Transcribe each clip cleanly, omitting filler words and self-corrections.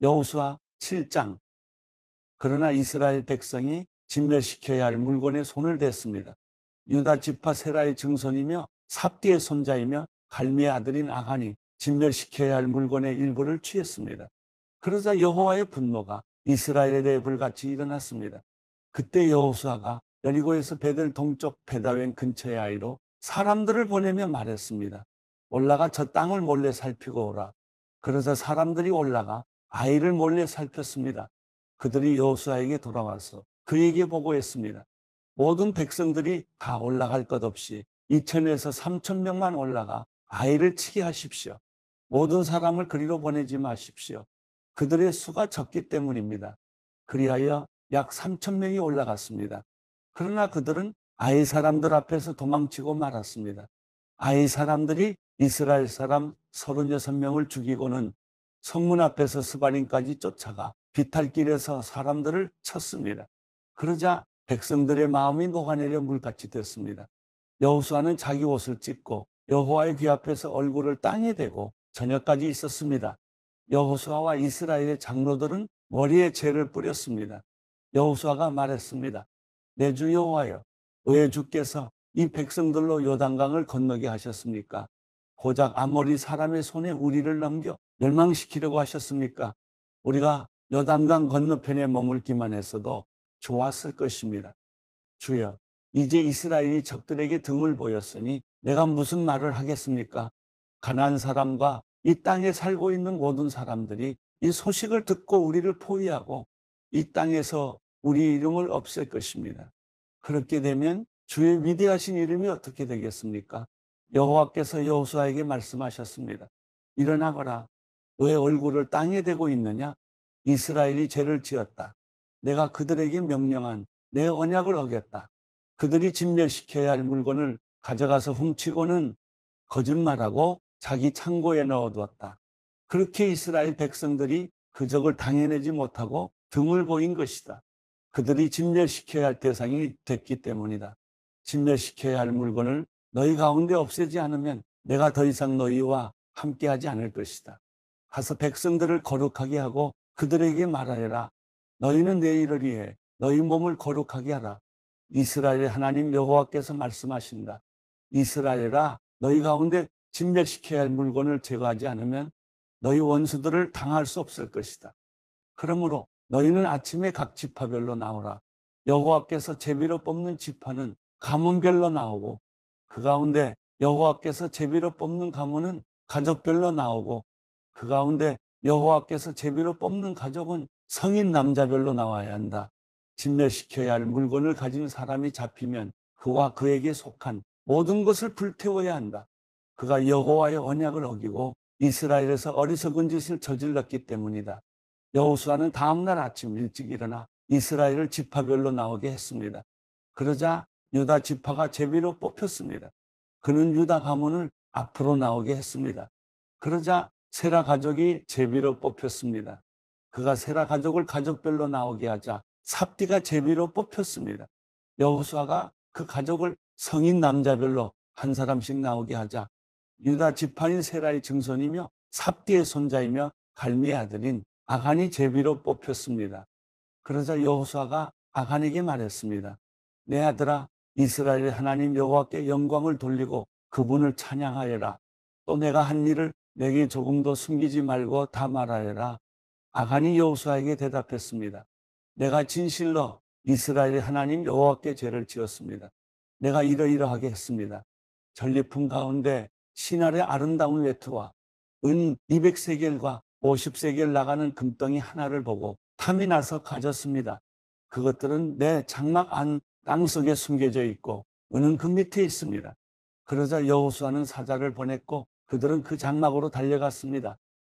여호수아 7장. 그러나 이스라엘 백성이 진멸시켜야 할 물건에 손을 댔습니다. 유다 지파 세라의 증손이며 삽디의 손자이며 갈미의 아들인 아간이 진멸시켜야 할 물건의 일부를 취했습니다. 그러자 여호와의 분노가 이스라엘에 대해 불같이 일어났습니다. 그때 여호수아가 여리고에서 베델 동쪽 베다웬 근처의 아이로 사람들을 보내며 말했습니다. 올라가 저 땅을 몰래 살피고 오라. 그러자 사람들이 올라가 아이를 몰래 살폈습니다. 그들이 여호수아에게 돌아와서 그에게 보고했습니다. 모든 백성들이 다 올라갈 것 없이 2천에서 3천 명만 올라가 아이를 치게 하십시오. 모든 사람을 그리로 보내지 마십시오. 그들의 수가 적기 때문입니다. 그리하여 약 3천 명이 올라갔습니다. 그러나 그들은 아이 사람들 앞에서 도망치고 말았습니다. 아이 사람들이 이스라엘 사람 36명을 죽이고는 성문 앞에서 스바림까지 쫓아가 비탈길에서 사람들을 쳤습니다. 그러자 백성들의 마음이 녹아내려 물같이 됐습니다. 여호수아는 자기 옷을 찢고 여호와의 귀 앞에서 얼굴을 땅에 대고 저녁까지 있었습니다. 여호수아와 이스라엘의 장로들은 머리에 재를 뿌렸습니다. 여호수아가 말했습니다. 내 주 여호와여, 왜 주께서 이 백성들로 요단강을 건너게 하셨습니까? 고작 아모리 사람의 손에 우리를 넘겨 멸망시키려고 하셨습니까? 우리가 요단강 건너편에 머물기만 했어도 좋았을 것입니다. 주여, 이제 이스라엘이 적들에게 등을 보였으니 내가 무슨 말을 하겠습니까? 가나안 사람과 이 땅에 살고 있는 모든 사람들이 이 소식을 듣고 우리를 포위하고 이 땅에서 우리 이름을 없앨 것입니다. 그렇게 되면 주의 위대하신 이름이 어떻게 되겠습니까? 여호와께서 여호수아에게 말씀하셨습니다. 일어나거라. 왜 얼굴을 땅에 대고 있느냐? 이스라엘이 죄를 지었다. 내가 그들에게 명령한 내 언약을 어겼다. 그들이 진멸시켜야 할 물건을 가져가서 훔치고는 거짓말하고 자기 창고에 넣어두었다. 그렇게 이스라엘 백성들이 그 적을 당해내지 못하고 등을 보인 것이다. 그들이 진멸시켜야 할 대상이 됐기 때문이다. 진멸시켜야 할 물건을 너희 가운데 없애지 않으면 내가 더 이상 너희와 함께하지 않을 것이다. 가서 백성들을 거룩하게 하고 그들에게 말하여라. 너희는 내 일을 위해 너희 몸을 거룩하게 하라. 이스라엘의 하나님 여호와께서 말씀하신다. 이스라엘아, 너희 가운데 진멸시켜야 할 물건을 제거하지 않으면 너희 원수들을 당할 수 없을 것이다. 그러므로 너희는 아침에 각 지파별로 나오라. 여호와께서 제비로 뽑는 지파는 가문별로 나오고 그 가운데 여호와께서 제비로 뽑는 가문은 가족별로 나오고 그 가운데 여호와께서 제비로 뽑는 가족은 성인 남자별로 나와야 한다. 진멸시켜야 할 물건을 가진 사람이 잡히면 그와 그에게 속한 모든 것을 불태워야 한다. 그가 여호와의 언약을 어기고 이스라엘에서 어리석은 짓을 저질렀기 때문이다. 여호수아는 다음날 아침 일찍 일어나 이스라엘을 지파별로 나오게 했습니다. 그러자 유다 지파가 제비로 뽑혔습니다. 그는 유다 가문을 앞으로 나오게 했습니다. 그러자 세라 가족이 제비로 뽑혔습니다. 그가 세라 가족을 가족별로 나오게 하자 삽디가 제비로 뽑혔습니다. 여호수아가 그 가족을 성인 남자별로 한 사람씩 나오게 하자 유다 지파인 세라의 증손이며 삽디의 손자이며 갈미의 아들인 아간이 제비로 뽑혔습니다. 그러자 여호수아가 아간에게 말했습니다. 내 아들아, 이스라엘의 하나님 여호와께 영광을 돌리고 그분을 찬양하여라. 또 내가 한 일을 내게 조금도 숨기지 말고 다 말하여라. 아간이 여호수아에게 대답했습니다. 내가 진실로 이스라엘의 하나님 여호와께 죄를 지었습니다. 내가 이러이러하게 했습니다. 전리품 가운데 신할의 아름다운 외투와 은 200세겔과 50세겔 나가는 금덩이 하나를 보고 탐이 나서 가졌습니다. 그것들은 내 장막 안 땅속에 숨겨져 있고 은은 그 밑에 있습니다. 그러자 여호수아는 사자를 보냈고 그들은 그 장막으로 달려갔습니다.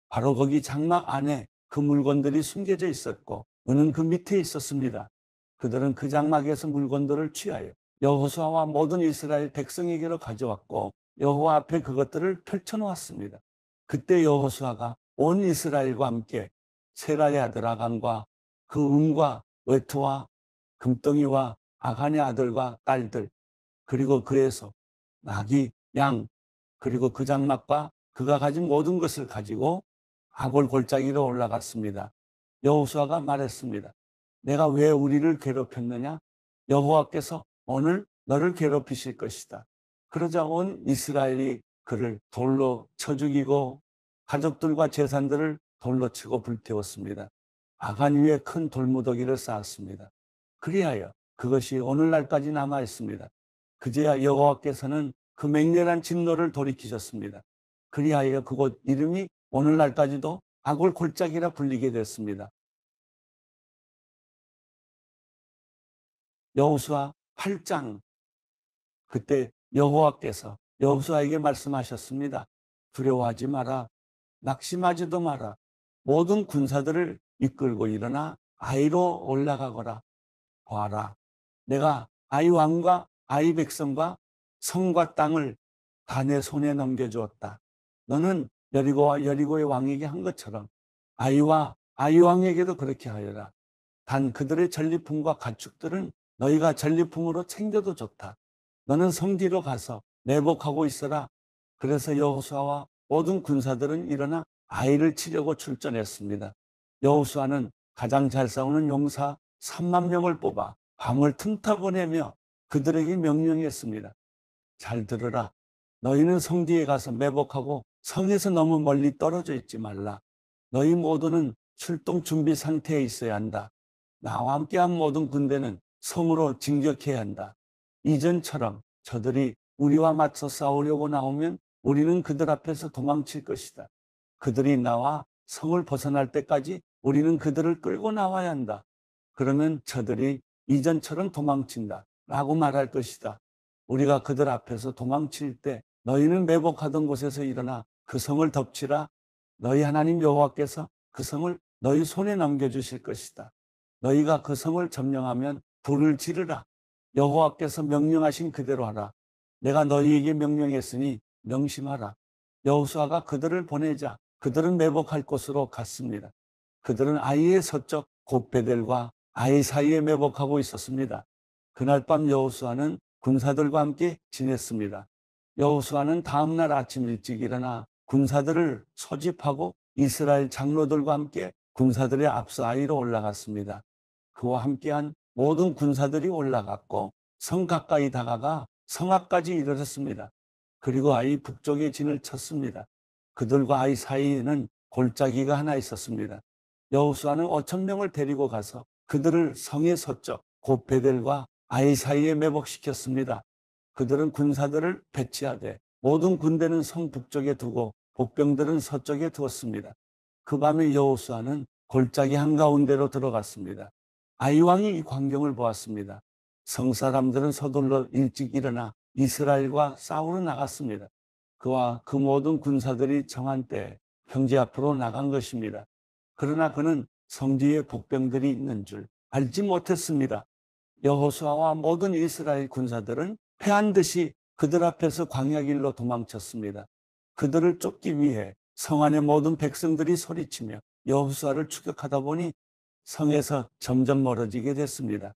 바로 거기 장막 안에 그 물건들이 숨겨져 있었고 은은 그 밑에 있었습니다. 그들은 그 장막에서 물건들을 취하여 여호수아와 모든 이스라엘 백성에게로 가져왔고 여호와 앞에 그것들을 펼쳐놓았습니다. 그때 여호수아가 온 이스라엘과 함께 세라의 아들 아간과 그 은과 외투와 금덩이와 아간의 아들과 딸들 그리고 그의 소, 나귀, 양 그리고 그 장막과 그가 가진 모든 것을 가지고 아골 골짜기로 올라갔습니다. 여호수아가 말했습니다. 내가 왜 우리를 괴롭혔느냐? 여호와께서 오늘 너를 괴롭히실 것이다. 그러자 온 이스라엘이 그를 돌로 쳐 죽이고 가족들과 재산들을 돌로 치고 불태웠습니다. 아간 위에 큰 돌무더기를 쌓았습니다. 그리하여 그것이 오늘날까지 남아 있습니다. 그제야 여호와께서는 그 맹렬한 진노를 돌이키셨습니다. 그리하여 그곳 이름이 오늘날까지도 아골 골짜기라 불리게 됐습니다. 여호수아 8장, 그때 여호와께서 여호수아에게 말씀하셨습니다. 두려워하지 마라. 낙심하지도 마라. 모든 군사들을 이끌고 일어나 아이로 올라가거라. 봐라. 내가 아이 왕과 아이 백성과 성과 땅을 다 내 손에 넘겨주었다. 너는 여리고와 여리고의 왕에게 한 것처럼 아이와 아이 왕에게도 그렇게 하여라. 단 그들의 전리품과 가축들은 너희가 전리품으로 챙겨도 좋다. 너는 성 뒤로 가서 매복하고 있어라. 그래서 여호수아와 모든 군사들은 일어나 아이를 치려고 출전했습니다. 여호수아는 가장 잘 싸우는 용사 3만 명을 뽑아 밤을 틈타 보내며 그들에게 명령했습니다. 잘 들으라. 너희는 성 뒤에 가서 매복하고 성에서 너무 멀리 떨어져 있지 말라. 너희 모두는 출동 준비 상태에 있어야 한다. 나와 함께한 모든 군대는 성으로 진격해야 한다. 이전처럼 저들이 우리와 맞서 싸우려고 나오면 우리는 그들 앞에서 도망칠 것이다. 그들이 나와 성을 벗어날 때까지 우리는 그들을 끌고 나와야 한다. 그러면 저들이 이전처럼 도망친다 라고 말할 것이다. 우리가 그들 앞에서 도망칠 때 너희는 매복하던 곳에서 일어나 그 성을 덮치라. 너희 하나님 여호와께서 그 성을 너희 손에 넘겨주실 것이다. 너희가 그 성을 점령하면 불을 지르라. 여호와께서 명령하신 그대로 하라. 내가 너희에게 명령했으니 명심하라. 여호수아가 그들을 보내자 그들은 매복할 곳으로 갔습니다. 그들은 아이의 서쪽 곱베델과 아이 사이에 매복하고 있었습니다. 그날 밤 여호수아는 군사들과 함께 지냈습니다. 여호수아는 다음날 아침 일찍 일어나 군사들을 소집하고 이스라엘 장로들과 함께 군사들의 앞서 아이로 올라갔습니다. 그와 함께한 모든 군사들이 올라갔고 성 가까이 다가가 성 앞까지 이르렀습니다. 그리고 아이 북쪽에 진을 쳤습니다. 그들과 아이 사이에는 골짜기가 하나 있었습니다. 여호수아는 5천 명을 데리고 가서 그들을 성의 서쪽 곱베델과 아이 사이에 매복시켰습니다. 그들은 군사들을 배치하되 모든 군대는 성 북쪽에 두고 복병들은 서쪽에 두었습니다. 그 밤에 여호수아는 골짜기 한가운데로 들어갔습니다. 아이 왕이 이 광경을 보았습니다. 성 사람들은 서둘러 일찍 일어나 이스라엘과 싸우러 나갔습니다. 그와 그 모든 군사들이 정한 때에 형제 앞으로 나간 것입니다. 그러나 그는 성 뒤에 복병들이 있는 줄 알지 못했습니다. 여호수아와 모든 이스라엘 군사들은 패한 듯이 그들 앞에서 광야길로 도망쳤습니다. 그들을 쫓기 위해 성 안의 모든 백성들이 소리치며 여호수아를 추격하다 보니 성에서 점점 멀어지게 됐습니다.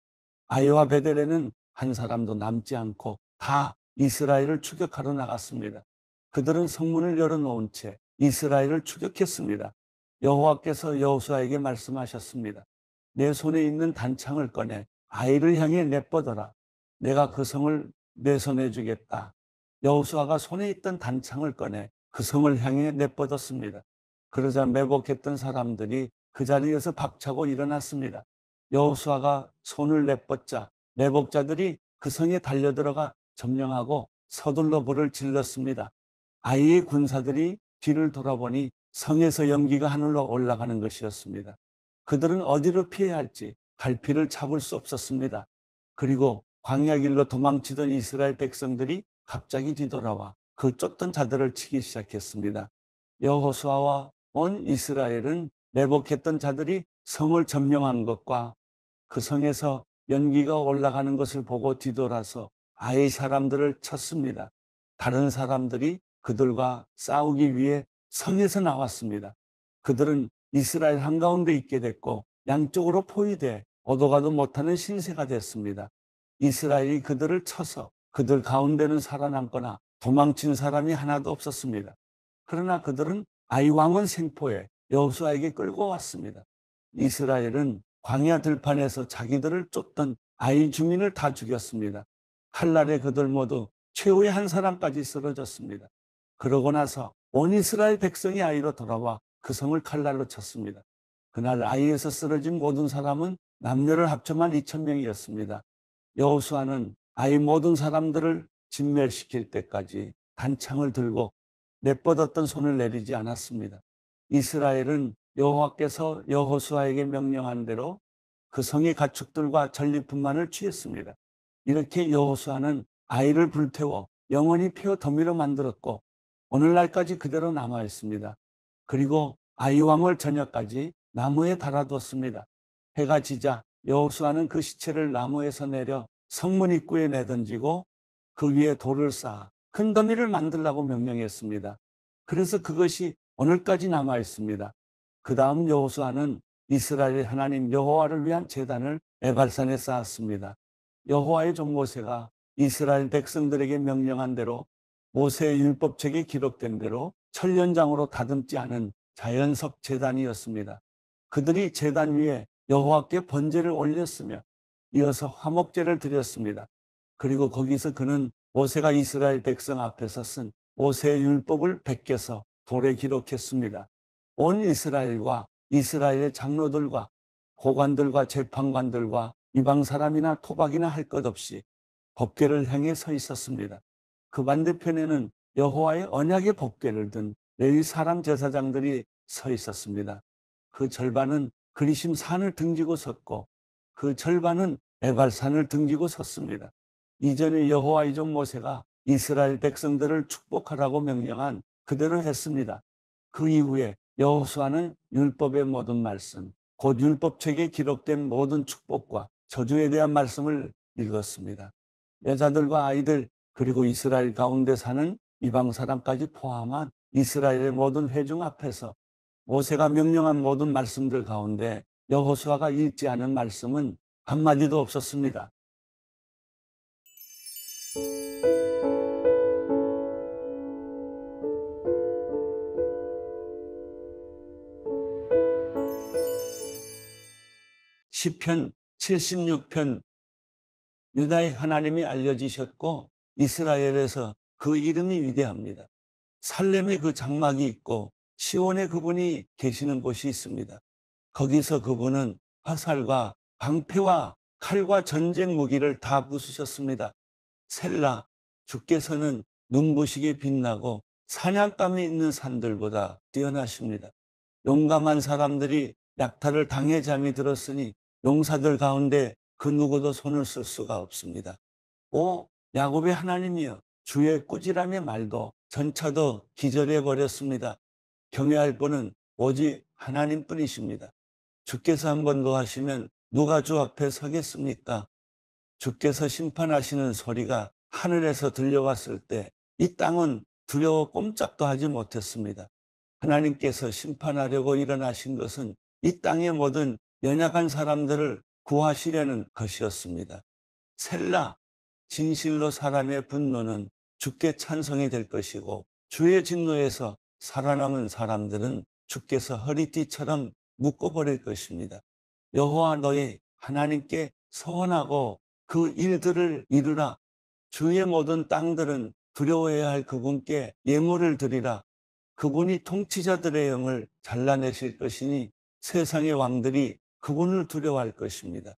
아이와 베델에는 한 사람도 남지 않고 다 이스라엘을 추격하러 나갔습니다. 그들은 성문을 열어놓은 채 이스라엘을 추격했습니다. 여호와께서 여호수아에게 말씀하셨습니다. 내 손에 있는 단창을 꺼내 아이를 향해 내뻗어라. 내가 그 성을 내 손에 주겠다. 여호수아가 손에 있던 단창을 꺼내 그 성을 향해 내뻗었습니다. 그러자 매복했던 사람들이 그 자리에서 박차고 일어났습니다. 여호수아가 손을 내뻗자 매복자들이 그 성에 달려들어가 점령하고 서둘러 불을 질렀습니다. 아이의 군사들이 뒤를 돌아보니 성에서 연기가 하늘로 올라가는 것이었습니다. 그들은 어디로 피해야 할지 갈피를 잡을 수 없었습니다. 그리고 광야길로 도망치던 이스라엘 백성들이 갑자기 뒤돌아와 그 쫓던 자들을 치기 시작했습니다. 여호수아와 온 이스라엘은 매복했던 자들이 성을 점령한 것과 그 성에서 연기가 올라가는 것을 보고 뒤돌아서 아이 사람들을 쳤습니다. 다른 사람들이 그들과 싸우기 위해 성에서 나왔습니다. 그들은 이스라엘 한가운데 있게 됐고 양쪽으로 포위돼 오도 가도 못하는 신세가 됐습니다. 이스라엘이 그들을 쳐서 그들 가운데는 살아남거나 도망친 사람이 하나도 없었습니다. 그러나 그들은 아이 왕은 생포해 여호수아에게 끌고 왔습니다. 이스라엘은 광야 들판에서 자기들을 쫓던 아이 주민을 다 죽였습니다. 칼날에 그들 모두 최후의 한 사람까지 쓰러졌습니다. 그러고 나서 온 이스라엘 백성이 아이로 돌아와 그 성을 칼날로 쳤습니다. 그날 아이에서 쓰러진 모든 사람은 남녀를 합쳐만 2,000명이었습니다. 여호수아는 아이 모든 사람들을 진멸시킬 때까지 단창을 들고 내뻗었던 손을 내리지 않았습니다. 이스라엘은 여호와께서 여호수아에게 명령한 대로 그 성의 가축들과 전리품만을 취했습니다. 이렇게 여호수아는 아이를 불태워 영원히 피어 더미로 만들었고 오늘날까지 그대로 남아 있습니다. 그리고 아이 왕을 저녁까지 나무에 달아두었습니다. 해가 지자 여호수아는 그 시체를 나무에서 내려 성문 입구에 내던지고 그 위에 돌을 쌓아 큰 더미를 만들라고 명령했습니다. 그래서 그것이 오늘까지 남아 있습니다. 그 다음 여호수아는 이스라엘 하나님 여호와를 위한 제단을 에발산에 쌓았습니다. 여호와의 종 모세가 이스라엘 백성들에게 명령한 대로 모세의 율법책에 기록된 대로 철연장으로 다듬지 않은 자연석 제단이었습니다. 그들이 제단 위에 여호와께 번제를 올렸으며 이어서 화목제를 드렸습니다. 그리고 거기서 그는 모세가 이스라엘 백성 앞에서 쓴 모세의 율법을 베껴서 돌에 기록했습니다. 온 이스라엘과 이스라엘의 장로들과 고관들과 재판관들과 이방 사람이나 토박이나 할 것 없이 법궤를 향해 서 있었습니다. 그 반대편에는 여호와의 언약의 법궤를 든 레위 사람 제사장들이 서 있었습니다. 그 절반은 그리심 산을 등지고 섰고 그 절반은 에발산을 등지고 섰습니다. 이전에 여호와의 종 모세가 이스라엘 백성들을 축복하라고 명령한 그대로 했습니다. 그 이후에 여호수아는 율법의 모든 말씀, 곧 율법책에 기록된 모든 축복과 저주에 대한 말씀을 읽었습니다. 여자들과 아이들 그리고 이스라엘 가운데 사는 이방 사람까지 포함한 이스라엘의 모든 회중 앞에서 모세가 명령한 모든 말씀들 가운데 여호수아가 읽지 않은 말씀은 한마디도 없었습니다. 시편 76편 유다의 하나님이 알려지셨고 이스라엘에서 그 이름이 위대합니다. 살렘에 그 장막이 있고 시온에 그분이 계시는 곳이 있습니다. 거기서 그분은 화살과 방패와 칼과 전쟁 무기를 다 부수셨습니다. 셀라, 주께서는 눈부시게 빛나고 사냥감이 있는 산들보다 뛰어나십니다. 용감한 사람들이 약탈을 당해 잠이 들었으니 용사들 가운데 그 누구도 손을 쓸 수가 없습니다. 오 야곱의 하나님이여, 주의 꾸지람의 말도 전차도 기절해 버렸습니다. 경외할 분은 오직 하나님뿐이십니다. 주께서 한 번 노하시면 누가 주 앞에 서겠습니까? 주께서 심판하시는 소리가 하늘에서 들려왔을 때 이 땅은 두려워 꼼짝도 하지 못했습니다. 하나님께서 심판하려고 일어나신 것은 이 땅의 모든 연약한 사람들을 구하시려는 것이었습니다. 셀라, 진실로 사람의 분노는 주께 찬송이 될 것이고 주의 진노에서 살아남은 사람들은 주께서 허리띠처럼 묶어버릴 것입니다. 여호와 너희 하나님께 서원하고 그 일들을 이루라. 주의 모든 땅들은 두려워해야 할 그분께 예물을 드리라. 그분이 통치자들의 영을 잘라내실 것이니 세상의 왕들이 그분을 두려워할 것입니다.